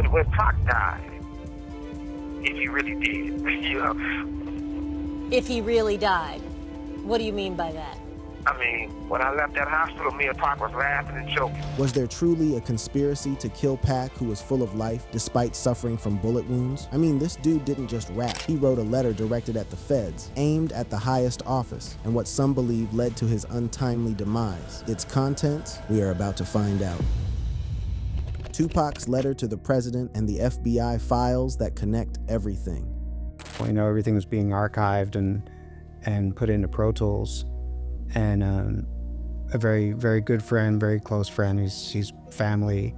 when Pac died, if he really did, you know. If he really died, what do you mean by that? I mean, when I left that hospital, me and Pac was laughing and joking. Was there truly a conspiracy to kill Pac, who was full of life, despite suffering from bullet wounds? I mean, this dude didn't just rap. He wrote a letter directed at the feds, aimed at the highest office, and what some believe led to his untimely demise. Its contents, we are about to find out. Tupac's letter to the president and the FBI files that connect everything. You know, everything was being archived and put into Pro Tools. And a very, very good friend, very close friend, he's family,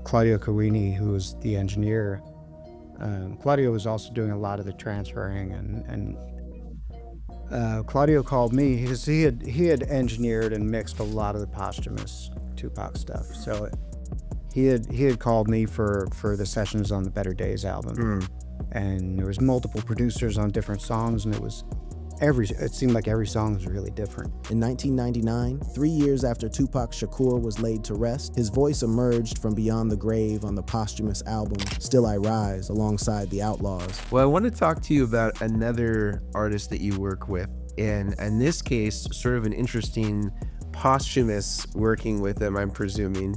Claudio Carini, who was the engineer. Claudio was also doing a lot of the transferring, and Claudio called me because he had engineered and mixed a lot of the posthumous Tupac stuff. So he had called me for the sessions on the Better Days album, and there was multiple producers on different songs, and it seemed like every song was really different. In 1999, 3 years after Tupac Shakur was laid to rest, his voice emerged from beyond the grave on the posthumous album, Still I Rise, alongside the Outlaws. Well, I want to talk to you about another artist that you work with, and in this case, sort of an interesting posthumous working with him, I'm presuming,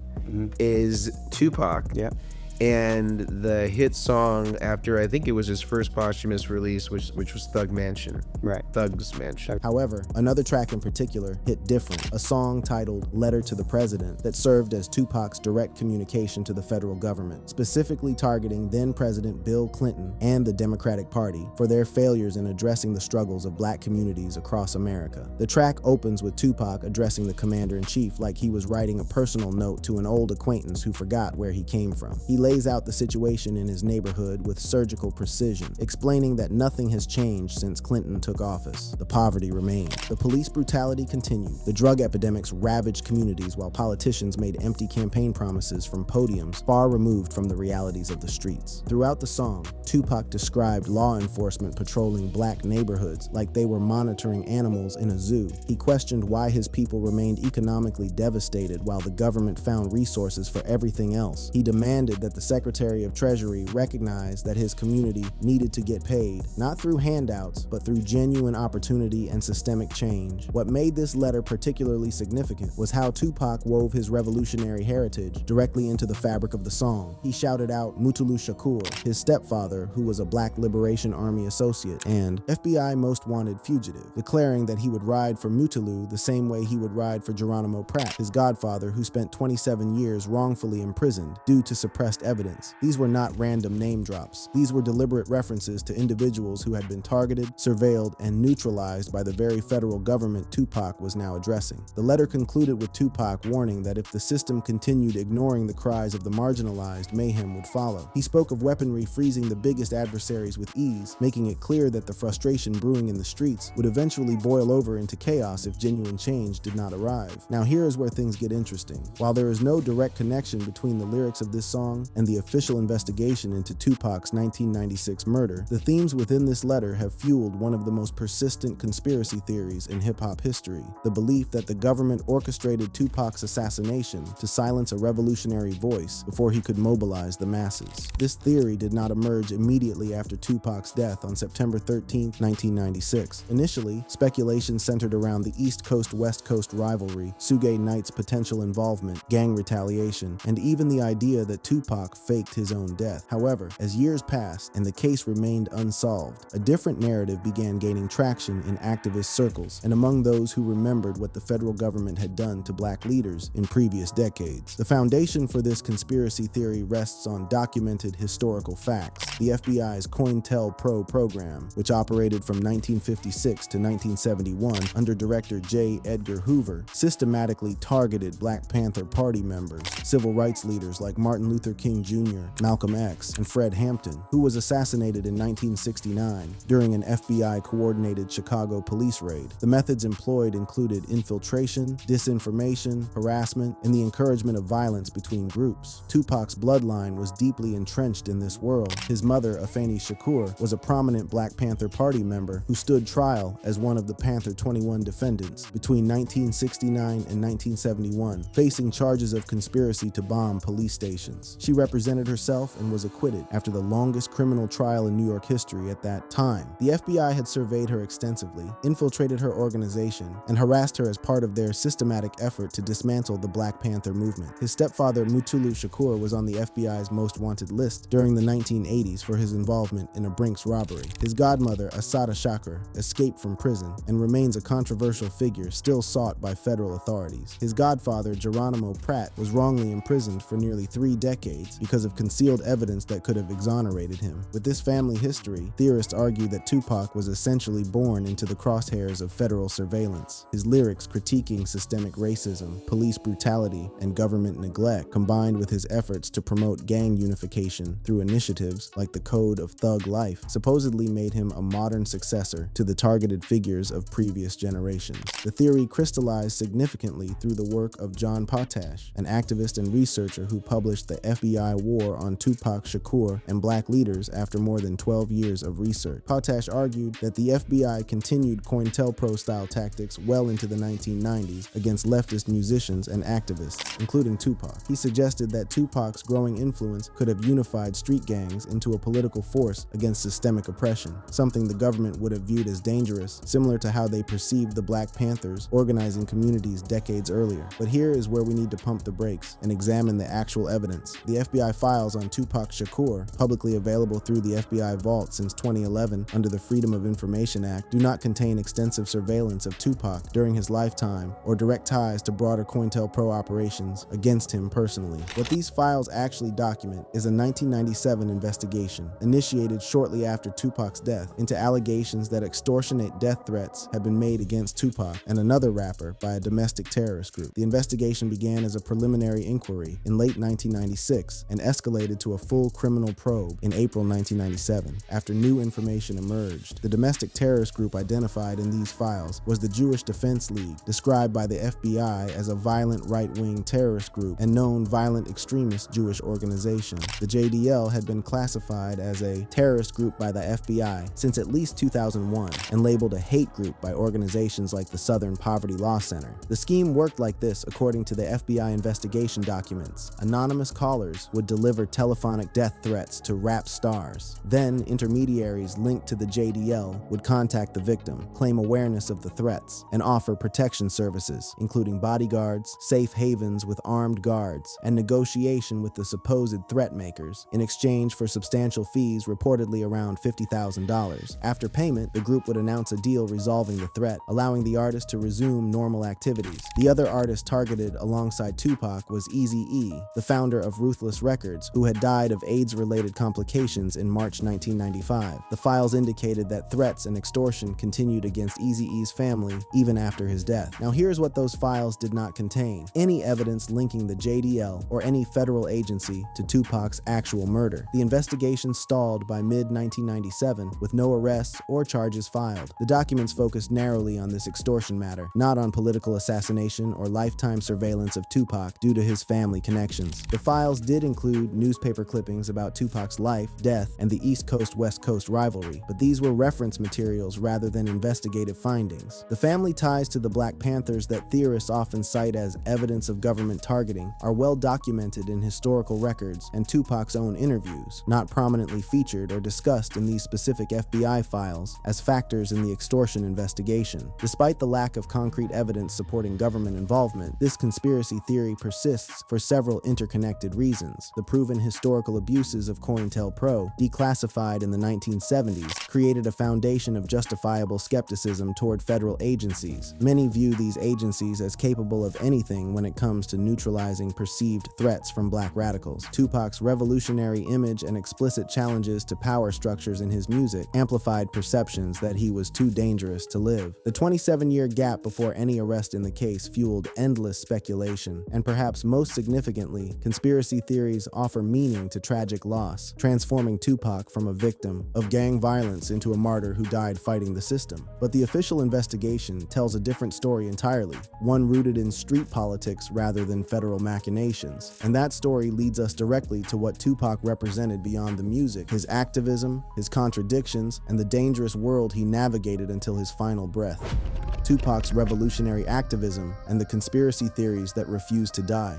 is Tupac. Yeah. And the hit song after, I think it was his first posthumous release, which was Thug Mansion. Right. Thug's Mansion. However, another track in particular hit different, a song titled Letter to the President that served as Tupac's direct communication to the federal government, specifically targeting then-President Bill Clinton and the Democratic Party for their failures in addressing the struggles of black communities across America. The track opens with Tupac addressing the commander-in-chief like he was writing a personal note to an old acquaintance who forgot where he came from. He lays out the situation in his neighborhood with surgical precision, explaining that nothing has changed since Clinton took office. The poverty remained. The police brutality continued. The drug epidemics ravaged communities while politicians made empty campaign promises from podiums far removed from the realities of the streets. Throughout the song, Tupac described law enforcement patrolling black neighborhoods like they were monitoring animals in a zoo. He questioned why his people remained economically devastated while the government found resources for everything else. He demanded that the Secretary of Treasury recognized that his community needed to get paid, not through handouts, but through genuine opportunity and systemic change. What made this letter particularly significant was how Tupac wove his revolutionary heritage directly into the fabric of the song. He shouted out Mutulu Shakur, his stepfather, who was a Black Liberation Army associate, and FBI Most Wanted fugitive, declaring that he would ride for Mutulu the same way he would ride for Geronimo Pratt, his godfather, who spent 27 years wrongfully imprisoned due to suppressed evidence. These were not random name drops. These were deliberate references to individuals who had been targeted, surveilled, and neutralized by the very federal government Tupac was now addressing. The letter concluded with Tupac warning that if the system continued ignoring the cries of the marginalized, mayhem would follow. He spoke of weaponry freezing the biggest adversaries with ease, making it clear that the frustration brewing in the streets would eventually boil over into chaos if genuine change did not arrive. Now here is where things get interesting. While there is no direct connection between the lyrics of this song and the official investigation into Tupac's 1996 murder, the themes within this letter have fueled one of the most persistent conspiracy theories in hip-hop history, the belief that the government orchestrated Tupac's assassination to silence a revolutionary voice before he could mobilize the masses. This theory did not emerge immediately after Tupac's death on September 13, 1996. Initially, speculation centered around the East Coast-West Coast rivalry, Suge Knight's potential involvement, gang retaliation, and even the idea that Tupac faked his own death. However, as years passed and the case remained unsolved, a different narrative began gaining traction in activist circles and among those who remembered what the federal government had done to black leaders in previous decades. The foundation for this conspiracy theory rests on documented historical facts. The FBI's COINTELPRO program, which operated from 1956 to 1971 under Director J. Edgar Hoover, systematically targeted Black Panther Party members, civil rights leaders like Martin Luther King Jr., Malcolm X, and Fred Hampton, who was assassinated in 1969 during an FBI-coordinated Chicago police raid. The methods employed included infiltration, disinformation, harassment, and the encouragement of violence between groups. Tupac's bloodline was deeply entrenched in this world. His mother, Afeni Shakur, was a prominent Black Panther Party member who stood trial as one of the Panther 21 defendants between 1969 and 1971, facing charges of conspiracy to bomb police stations. She represented herself and was acquitted after the longest criminal trial in New York history at that time. The FBI had surveyed her extensively, infiltrated her organization, and harassed her as part of their systematic effort to dismantle the Black Panther movement. His stepfather, Mutulu Shakur, was on the FBI's most wanted list during the 1980s for his involvement in a Brinks robbery. His godmother, Assata Shakur, escaped from prison and remains a controversial figure still sought by federal authorities. His godfather, Geronimo Pratt, was wrongly imprisoned for nearly 3 decades because of concealed evidence that could have exonerated him. With this family history, theorists argue that Tupac was essentially born into the crosshairs of federal surveillance. His lyrics critiquing systemic racism, police brutality, and government neglect, combined with his efforts to promote gang unification through initiatives like the Code of Thug Life, supposedly made him a modern successor to the targeted figures of previous generations. The theory crystallized significantly through the work of John Potash, an activist and researcher who published The FBI War on Tupac Shakur and Black Leaders after more than 12 years of research. Potash argued that the FBI continued COINTELPRO-style tactics well into the 1990s against leftist musicians and activists, including Tupac. He suggested that Tupac's growing influence could have unified street gangs into a political force against systemic oppression, something the government would have viewed as dangerous, similar to how they perceived the Black Panthers organizing communities decades earlier. But here is where we need to pump the brakes and examine the actual evidence. The FBI files on Tupac Shakur, publicly available through the FBI vault since 2011 under the Freedom of Information Act, do not contain extensive surveillance of Tupac during his lifetime or direct ties to broader COINTELPRO operations against him personally. What these files actually document is a 1997 investigation initiated shortly after Tupac's death into allegations that extortionate death threats had been made against Tupac and another rapper by a domestic terrorist group. The investigation began as a preliminary inquiry in late 1996 and escalated to a full criminal probe in April 1997 after new information emerged. The domestic terrorist group identified in these files was the Jewish Defense League, described by the FBI as a violent right-wing terrorist group and known violent extremist Jewish organization. The JDL had been classified as a terrorist group by the FBI since at least 2001 and labeled a hate group by organizations like the Southern Poverty Law Center. The scheme worked like this according to the FBI investigation documents. Anonymous callers would deliver telephonic death threats to rap stars. Then intermediaries linked to the JDL would contact the victim, claim awareness of the threats, and offer protection services, including bodyguards, safe havens with armed guards, and negotiation with the supposed threat makers in exchange for substantial fees, reportedly around $50,000. After payment, the group would announce a deal resolving the threat, allowing the artist to resume normal activities. The other artist targeted alongside Tupac was Eazy-E, the founder of Ruthless Records, who had died of AIDS-related complications in March 1995. The files indicated that threats and extortion continued against Eazy-E's family even after his death. Now here's what those files did not contain: any evidence linking the JDL or any federal agency to Tupac's actual murder. The investigation stalled by mid-1997 with no arrests or charges filed. The documents focused narrowly on this extortion matter, not on political assassination or lifetime surveillance of Tupac due to his family connections. The files did include newspaper clippings about Tupac's life, death, and the East Coast-West Coast rivalry, but these were reference materials rather than investigative findings. The family ties to the Black Panthers that theorists often cite as evidence of government targeting are well documented in historical records and Tupac's own interviews, not prominently featured or discussed in these specific FBI files as factors in the extortion investigation. Despite the lack of concrete evidence supporting government involvement, this conspiracy theory persists for several interconnected reasons. The proven historical abuses of COINTELPRO, declassified in the 1970s, created a foundation of justifiable skepticism toward federal agencies. Many view these agencies as capable of anything when it comes to neutralizing perceived threats from Black radicals. Tupac's revolutionary image and explicit challenges to power structures in his music amplified perceptions that he was too dangerous to live. The 27-year gap before any arrest in the case fueled endless speculation, and perhaps most significantly, conspiracy theories offer meaning to tragic loss, transforming Tupac from a victim of gang violence into a martyr who died fighting the system. But the official investigation tells a different story entirely, one rooted in street politics rather than federal machinations. And that story leads us directly to what Tupac represented beyond the music: his activism, his contradictions, and the dangerous world he navigated until his final breath. Tupac's revolutionary activism and the conspiracy theories that refused to die.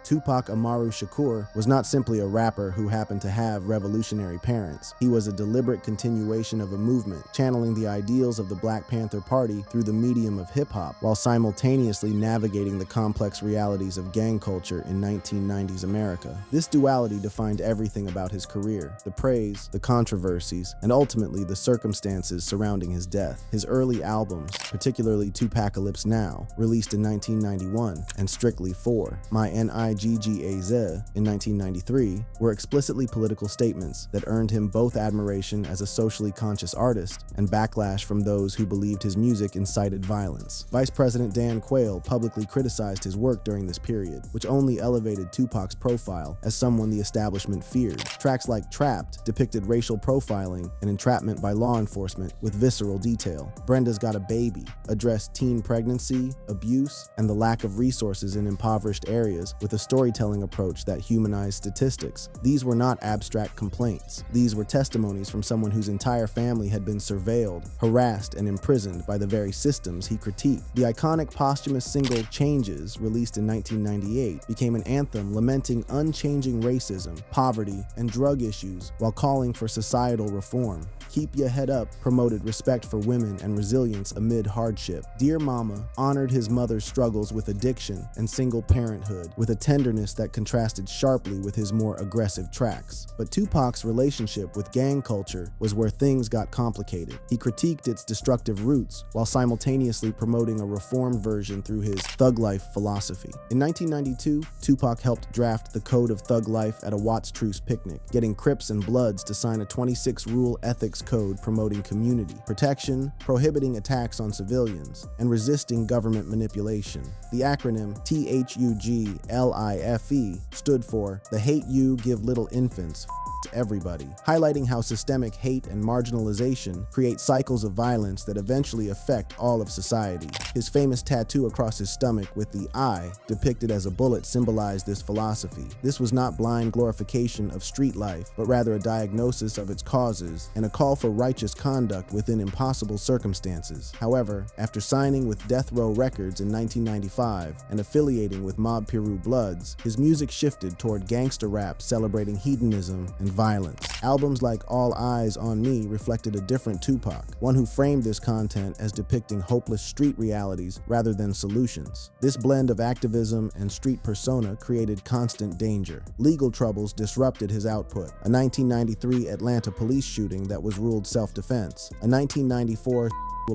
Tupac Amaru Shakur was not simply a rapper who happened to have revolutionary parents. He was a deliberate continuation of a movement, channeling the ideals of the Black Panther Party through the medium of hip-hop, while simultaneously navigating the complex realities of gang culture in 1990s America. This duality defined everything about his career: the praise, the controversies, and ultimately the circumstances surrounding his death. His early albums, particularly Tupacalypse Now, released in 1991, and Strictly 4, My Niggaz in 1993, were explicitly political statements that earned him both admiration as a socially conscious artist and backlash from those who believed his music incited violence. Vice President Dan Quayle publicly criticized his work during this period, which only elevated Tupac's profile as someone the establishment feared. Tracks like Trapped depicted racial profiling and entrapment by law enforcement with visceral detail. Brenda's Got a Baby addressed teen pregnancy, abuse, and the lack of resources in impoverished areas with a storytelling approach that humanized statistics. These were not abstract complaints. These were testimonies from someone whose entire family had been surveilled, harassed, and imprisoned by the very systems he critiqued. The iconic posthumous single Changes, released in 1998, became an anthem lamenting unchanging racism, poverty, and drug issues while calling for societal reform. Keep Your Head Up promoted respect for women and resilience amid hardship. Dear Mama honored his mother's struggles with addiction and single parenthood with a tenderness that contrasted sharply with his more aggressive tracks. But Tupac's relationship with gang culture was where things got complicated. He critiqued its destructive roots while simultaneously promoting a reformed version through his thug life philosophy. In 1992, Tupac helped draft the Code of Thug Life at a Watts Truce picnic, getting Crips and Bloods to sign a 26-rule ethics code promoting community protection, prohibiting attacks on civilians, and resisting government manipulation. The acronym THUGLIFE stood for The Hate You Give Little Infants to Everybody, highlighting how systemic hate and marginalization create cycles of violence that eventually affect all of society. His famous tattoo across his stomach with the I depicted as a bullet symbolized this philosophy. This was not blind glorification of street life, but rather a diagnosis of its causes and a call for righteous conduct within impossible circumstances. However, after signing with Death Row Records in 1995 and affiliating with Mob Piru Bloods, his music shifted toward gangster rap celebrating hedonism and violence. Albums like All Eyes on Me reflected a different Tupac, one who framed this content as depicting hopeless street realities rather than solutions. This blend of activism and street persona created constant danger. Legal troubles disrupted his output. A 1993 Atlanta police shooting that was ruled self-defense, a 1994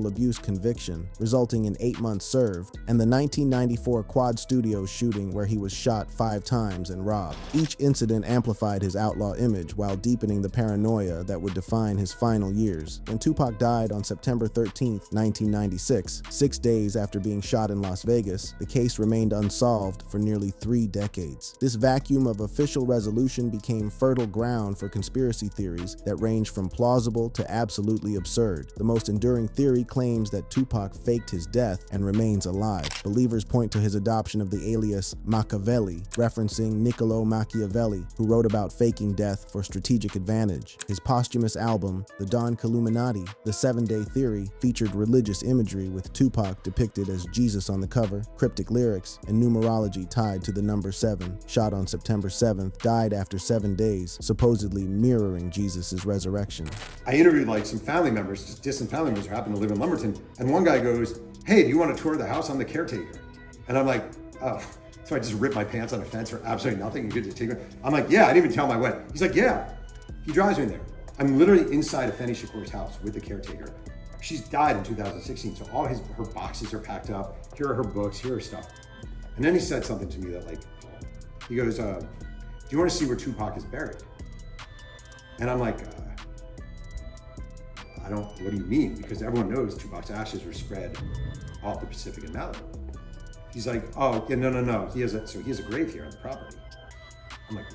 abuse conviction resulting in 8 months served, and the 1994 Quad Studios shooting where he was shot 5 times and robbed. Each incident amplified his outlaw image while deepening the paranoia that would define his final years. When Tupac died on September 13, 1996, 6 days after being shot in Las Vegas, the case remained unsolved for nearly 3 decades. This vacuum of official resolution became fertile ground for conspiracy theories that range from plausible to absolutely absurd. The most enduring theory claims that Tupac faked his death and remains alive. Believers point to his adoption of the alias Machiavelli, referencing Niccolo Machiavelli, who wrote about faking death for strategic advantage. His posthumous album, The Don Illuminati, The 7-Day Theory, featured religious imagery with Tupac depicted as Jesus on the cover, cryptic lyrics, and numerology tied to the number 7, shot on September 7th, died after 7 days, supposedly mirroring Jesus' resurrection. I interviewed like some family members, just distant family members who happen to live in Lumberton, and one guy goes, "Hey, do you want to tour the house? I'm the caretaker." And I'm like, "Oh." So I just ripped my pants on a fence for absolutely nothing. You could just take it. I'm like, "Yeah, I didn't even tell my wife." He's like, "Yeah." He drives me there. I'm literally inside of Feni Shakur's house with the caretaker. She's died in 2016, so all her boxes are packed up. Here are her books, here are stuff. And then he said something to me that he goes, "Do you want to see where Tupac is buried?" And I'm like, what do you mean? Because everyone knows Tupac's ashes were spread off the Pacific and Malibu. He's like, "Oh, yeah, no. He has a grave here on the property." I'm like,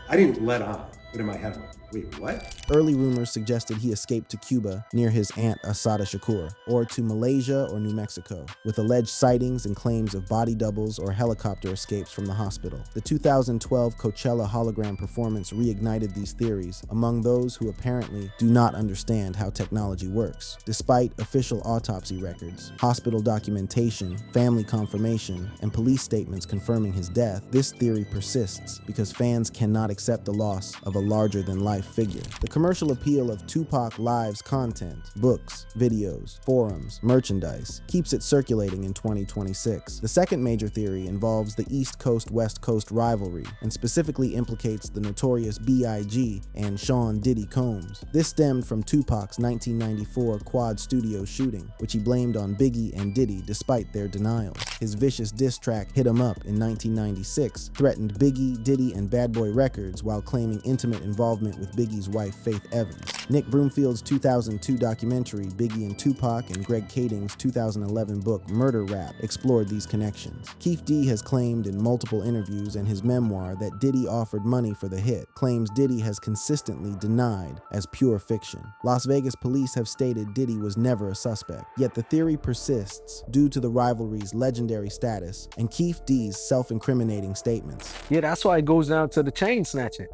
I didn't let on. But in my head, I'm like, wait, what? Early rumors suggested he escaped to Cuba near his aunt Asada Shakur, or to Malaysia or New Mexico, with alleged sightings and claims of body doubles or helicopter escapes from the hospital. The 2012 Coachella hologram performance reignited these theories among those who apparently do not understand how technology works. Despite official autopsy records, hospital documentation, family confirmation, and police statements confirming his death, this theory persists because fans cannot accept the loss of a larger-than-life figure. The commercial appeal of Tupac Live's content, books, videos, forums, merchandise, keeps it circulating in 2026. The second major theory involves the East Coast-West Coast rivalry, and specifically implicates the notorious B.I.G. and Sean Diddy Combs. This stemmed from Tupac's 1994 Quad Studios shooting, which he blamed on Biggie and Diddy despite their denials. His vicious diss track Hit 'Em Up in 1996 threatened Biggie, Diddy, and Bad Boy Records while claiming intimate involvement with Biggie's wife Faith Evans. Nick Broomfield's 2002 documentary Biggie and Tupac and Greg Kading's 2011 book Murder Rap explored these connections. Keefe D has claimed in multiple interviews and his memoir that Diddy offered money for the hit, claims Diddy has consistently denied as pure fiction. Las Vegas police have stated Diddy was never a suspect, yet the theory persists due to the rivalry's legendary status and Keefe D's self-incriminating statements. Yeah, that's why it goes down to the chain snatching.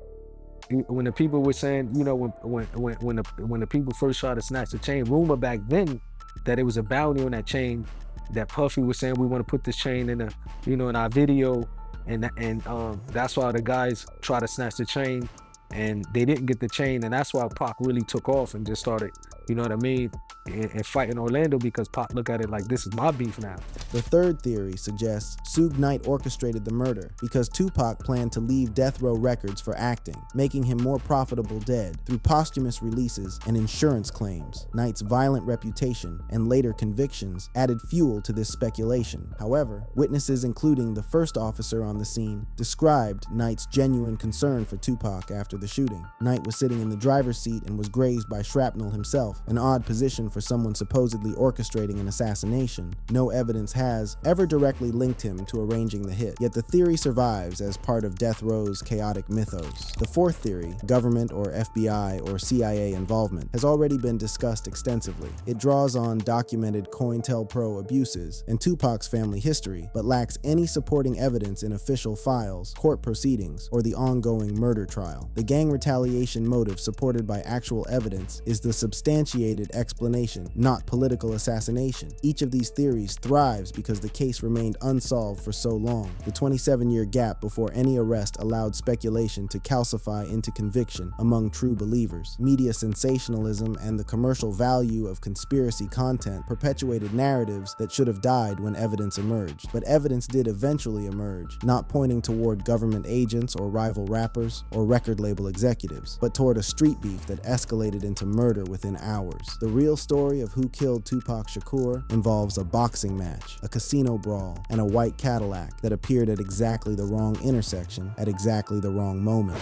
When the people were saying, you know, when the people first tried to snatch the chain, rumor back then that it was a bounty on that chain, that Puffy was saying we want to put this chain in in our video, and that's why the guys try to snatch the chain, and they didn't get the chain, and that's why Pac really took off and just started, you know what I mean, and fighting Orlando, because Pac looked at it like, this is my beef now. The third theory suggests Suge Knight orchestrated the murder because Tupac planned to leave Death Row Records for acting, making him more profitable dead through posthumous releases and insurance claims. Knight's violent reputation and later convictions added fuel to this speculation. However, witnesses including the first officer on the scene described Knight's genuine concern for Tupac after the shooting. Knight was sitting in the driver's seat and was grazed by shrapnel himself, an odd position for someone supposedly orchestrating an assassination. No evidence has ever directly linked him to arranging the hit, yet the theory survives as part of Death Row's chaotic mythos. The fourth theory, government or FBI or CIA involvement, has already been discussed extensively. It draws on documented COINTELPRO abuses and Tupac's family history, but lacks any supporting evidence in official files, court proceedings, or the ongoing murder trial. The gang retaliation motive supported by actual evidence is the substantiated explanation, not political assassination. Each of these theories thrives because the case remained unsolved for so long. The 27-year gap before any arrest allowed speculation to calcify into conviction among true believers. Media sensationalism and the commercial value of conspiracy content perpetuated narratives that should have died when evidence emerged. But evidence did eventually emerge, not pointing toward government agents or rival rappers or record label executives, but toward a street beef that escalated into murder within hours. The real story of who killed Tupac Shakur involves a boxing match, a casino brawl, and a white Cadillac that appeared at exactly the wrong intersection at exactly the wrong moment.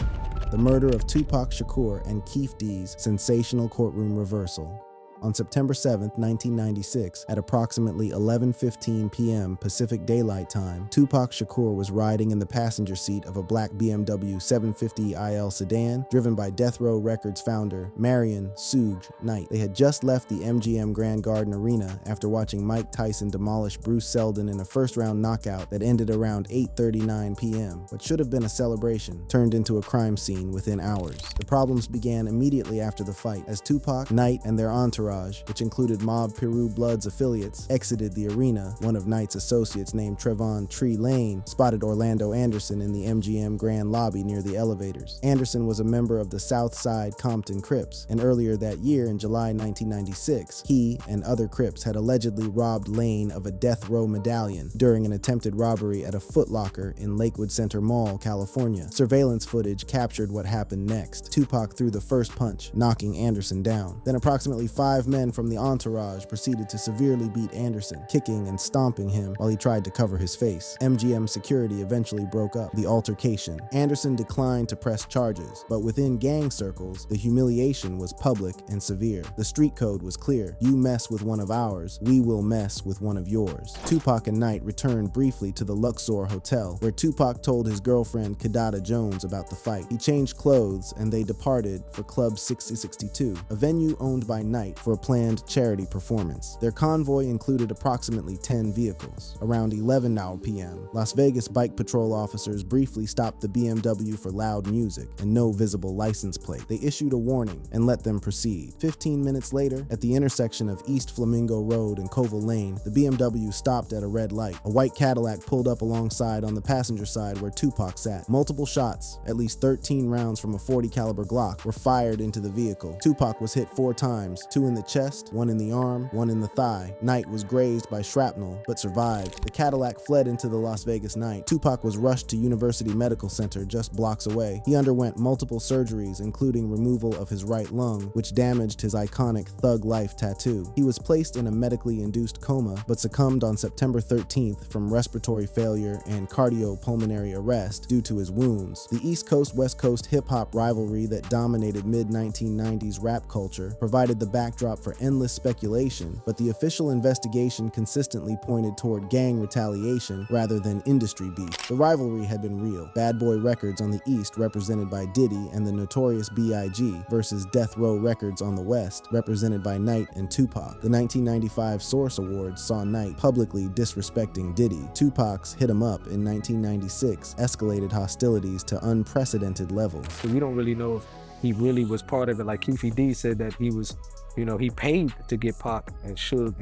The murder of Tupac Shakur and Keefe D's sensational courtroom reversal. On September 7, 1996, at approximately 11:15 p.m. Pacific Daylight Time, Tupac Shakur was riding in the passenger seat of a black BMW 750 IL sedan driven by Death Row Records founder Marion Suge Knight. They had just left the MGM Grand Garden Arena after watching Mike Tyson demolish Bruce Seldon in a first-round knockout that ended around 8:39 p.m. What should have been a celebration turned into a crime scene within hours. The problems began immediately after the fight as Tupac, Knight, and their entourage, which included Mob Piru Bloods affiliates, exited the arena. One of Knight's associates named Trevon Tree Lane spotted Orlando Anderson in the MGM Grand lobby near the elevators. Anderson was a member of the South Side Compton Crips, and earlier that year in July 1996, he and other Crips had allegedly robbed Lane of a Death Row medallion during an attempted robbery at a Foot Locker in Lakewood Center Mall, California. Surveillance footage captured what happened next. Tupac threw the first punch, knocking Anderson down. Then approximately 5 5 men from the entourage proceeded to severely beat Anderson, kicking and stomping him while he tried to cover his face. MGM security eventually broke up the altercation. Anderson declined to press charges, but within gang circles, the humiliation was public and severe. The street code was clear. You mess with one of ours, we will mess with one of yours. Tupac and Knight returned briefly to the Luxor Hotel, where Tupac told his girlfriend Kadada Jones about the fight. He changed clothes and they departed for Club 6062, a venue owned by Knight for a planned charity performance. Their convoy included approximately 10 vehicles. Around 11 p.m., Las Vegas Bike Patrol officers briefly stopped the BMW for loud music and no visible license plate. They issued a warning and let them proceed. 15 minutes later, at the intersection of East Flamingo Road and Koval Lane, the BMW stopped at a red light. A white Cadillac pulled up alongside on the passenger side where Tupac sat. Multiple shots, at least 13 rounds from a .40 caliber Glock, were fired into the vehicle. Tupac was hit 4 times, 2 in the chest, 1 in the arm, 1 in the thigh. Knight was grazed by shrapnel, but survived. The Cadillac fled into the Las Vegas night. Tupac was rushed to University Medical Center just blocks away. He underwent multiple surgeries, including removal of his right lung, which damaged his iconic Thug Life tattoo. He was placed in a medically induced coma, but succumbed on September 13th from respiratory failure and cardiopulmonary arrest due to his wounds. The East Coast-West Coast hip-hop rivalry that dominated mid-1990s rap culture provided the backdrop for endless speculation, but the official investigation consistently pointed toward gang retaliation rather than industry beef. The rivalry had been real. Bad Boy Records on the East, represented by Diddy and the Notorious B.I.G., versus Death Row Records on the West, represented by Knight and Tupac. The 1995 Source Awards saw Knight publicly disrespecting Diddy. Tupac's Hit 'Em Up in 1996 escalated hostilities to unprecedented levels. So we don't really know if he really was part of it. Like Keefe D said that he was, he paid to get Pac and Suge,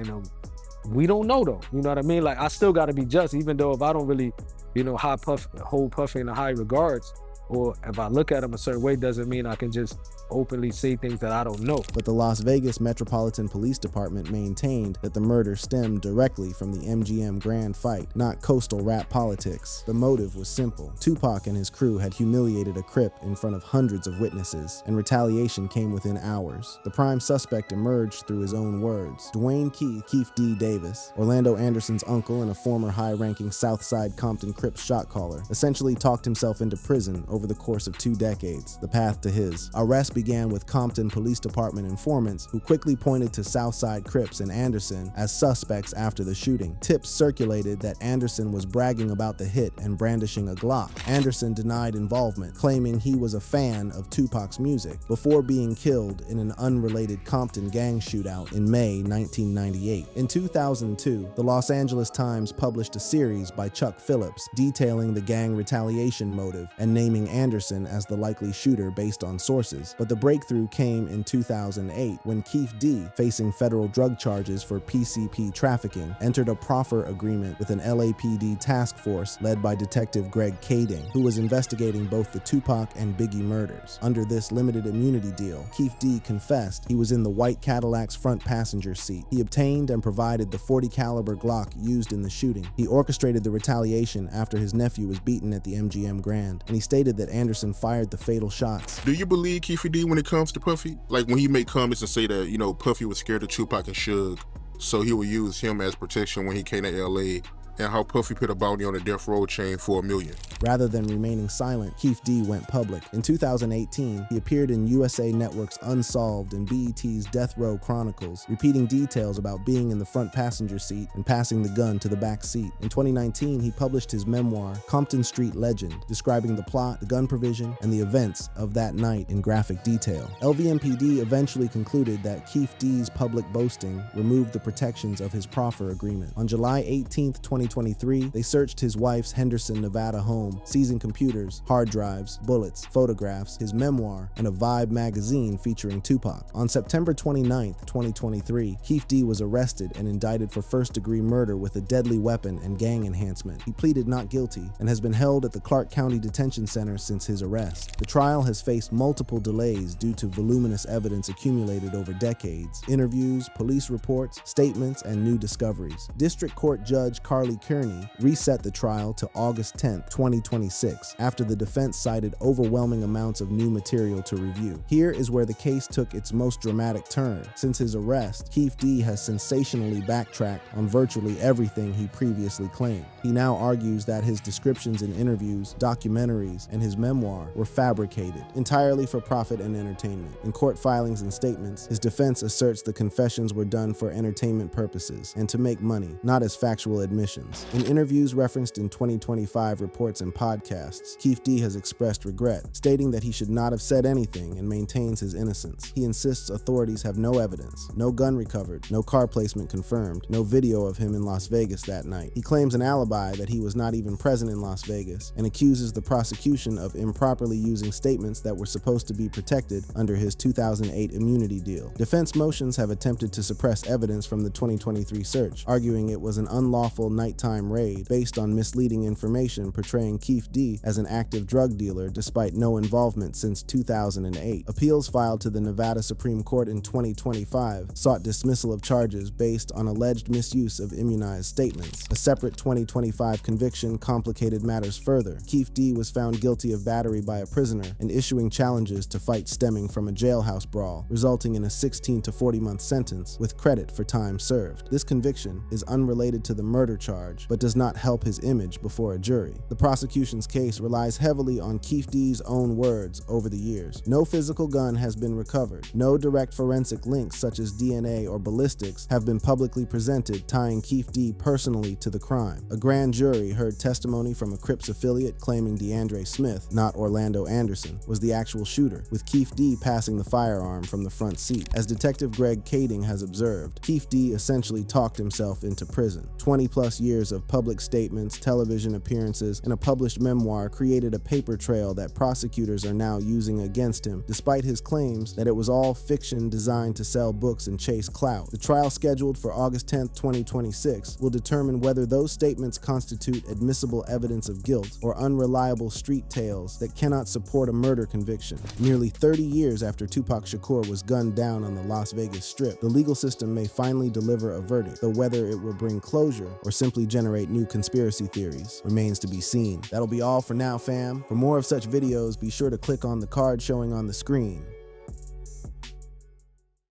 we don't know though. You know what I mean? Like, I still got to be just, even though if I don't really, hold Puffy in a high regards, or if I look at him a certain way, doesn't mean I can just openly say things that I don't know. But the Las Vegas Metropolitan Police Department maintained that the murder stemmed directly from the MGM Grand fight, not coastal rap politics. The motive was simple. Tupac and his crew had humiliated a Crip in front of hundreds of witnesses, and retaliation came within hours. The prime suspect emerged through his own words. Dwayne Keefe D. Davis, Orlando Anderson's uncle and a former high-ranking Southside Compton Crips shot caller, essentially talked himself into prison over the course of 2 decades, the path to his. Arrests began with Compton Police Department informants who quickly pointed to Southside Crips and Anderson as suspects after the shooting. Tips circulated that Anderson was bragging about the hit and brandishing a Glock. Anderson denied involvement, claiming he was a fan of Tupac's music, before being killed in an unrelated Compton gang shootout in May 1998. In 2002, the Los Angeles Times published a series by Chuck Phillips detailing the gang retaliation motive and naming Anderson as the likely shooter based on sources. But the breakthrough came in 2008 when Keefe D, facing federal drug charges for PCP trafficking, entered a proffer agreement with an LAPD task force led by Detective Greg Kading, who was investigating both the Tupac and Biggie murders. Under this limited immunity deal, Keefe D confessed he was in the white Cadillac's front passenger seat. He obtained and provided the .40 caliber Glock used in the shooting. He orchestrated the retaliation after his nephew was beaten at the MGM Grand, and he stated that Anderson fired the fatal shots. Do you believe Keefe D when it comes to Puffy? Like when he make comments and say that, Puffy was scared of Tupac and Suge, so he would use him as protection when he came to LA, and how Puffy put a bounty on the death row chain for $1 million. Rather than remaining silent, Keefe D went public. In 2018, he appeared in USA Network's Unsolved and BET's Death Row Chronicles, repeating details about being in the front passenger seat and passing the gun to the back seat. In 2019, he published his memoir, Compton Street Legend, describing the plot, the gun provision, and the events of that night in graphic detail. LVMPD eventually concluded that Keefe D's public boasting removed the protections of his proffer agreement. On July 18, 2023, they searched his wife's Henderson, Nevada home, seizing computers, hard drives, bullets, photographs, his memoir, and a Vibe magazine featuring Tupac. On September 29, 2023, Keefe D was arrested and indicted for first-degree murder with a deadly weapon and gang enhancement. He pleaded not guilty and has been held at the Clark County Detention Center since his arrest. The trial has faced multiple delays due to voluminous evidence accumulated over decades, interviews, police reports, statements, and new discoveries. District Court Judge Carly Kelly Kearney reset the trial to August 10, 2026, after the defense cited overwhelming amounts of new material to review. Here is where the case took its most dramatic turn. Since his arrest, Keefe D has sensationally backtracked on virtually everything he previously claimed. He now argues that his descriptions in interviews, documentaries, and his memoir were fabricated, entirely for profit and entertainment. In court filings and statements, his defense asserts the confessions were done for entertainment purposes and to make money, not as factual admissions. In interviews referenced in 2025 reports and podcasts, Keefe D has expressed regret, stating that he should not have said anything and maintains his innocence. He insists authorities have no evidence, no gun recovered, no car placement confirmed, no video of him in Las Vegas that night. He claims an alibi that he was not even present in Las Vegas and accuses the prosecution of improperly using statements that were supposed to be protected under his 2008 immunity deal. Defense motions have attempted to suppress evidence from the 2023 search, arguing it was an unlawful nighttime raid based on misleading information portraying Keefe D as an active drug dealer despite no involvement since 2008. Appeals filed to the Nevada Supreme Court in 2025 sought dismissal of charges based on alleged misuse of immunized statements. A separate 2025 conviction complicated matters further. Keefe D was found guilty of battery by a prisoner and issuing challenges to fights stemming from a jailhouse brawl, resulting in a 16 to 40-month sentence with credit for time served. This conviction is unrelated to the murder charge, but does not help his image before a jury. The prosecution's case relies heavily on Keefe D's own words over the years. No physical gun has been recovered. No direct forensic links such as DNA or ballistics have been publicly presented tying Keefe D personally to the crime. A grand jury heard testimony from a Crips affiliate claiming DeAndre Smith, not Orlando Anderson, was the actual shooter, with Keefe D passing the firearm from the front seat. As Detective Greg Kading has observed, Keefe D essentially talked himself into prison. 20-plus years of public statements, television appearances, and a published memoir created a paper trail that prosecutors are now using against him, despite his claims that it was all fiction designed to sell books and chase clout. The trial scheduled for August 10, 2026, will determine whether those statements constitute admissible evidence of guilt or unreliable street tales that cannot support a murder conviction. Nearly 30 years after Tupac Shakur was gunned down on the Las Vegas Strip, the legal system may finally deliver a verdict, though whether it will bring closure or simply generate new conspiracy theories remains to be seen. That'll be all for now, fam. For more of such videos, be sure to click on the card showing on the screen.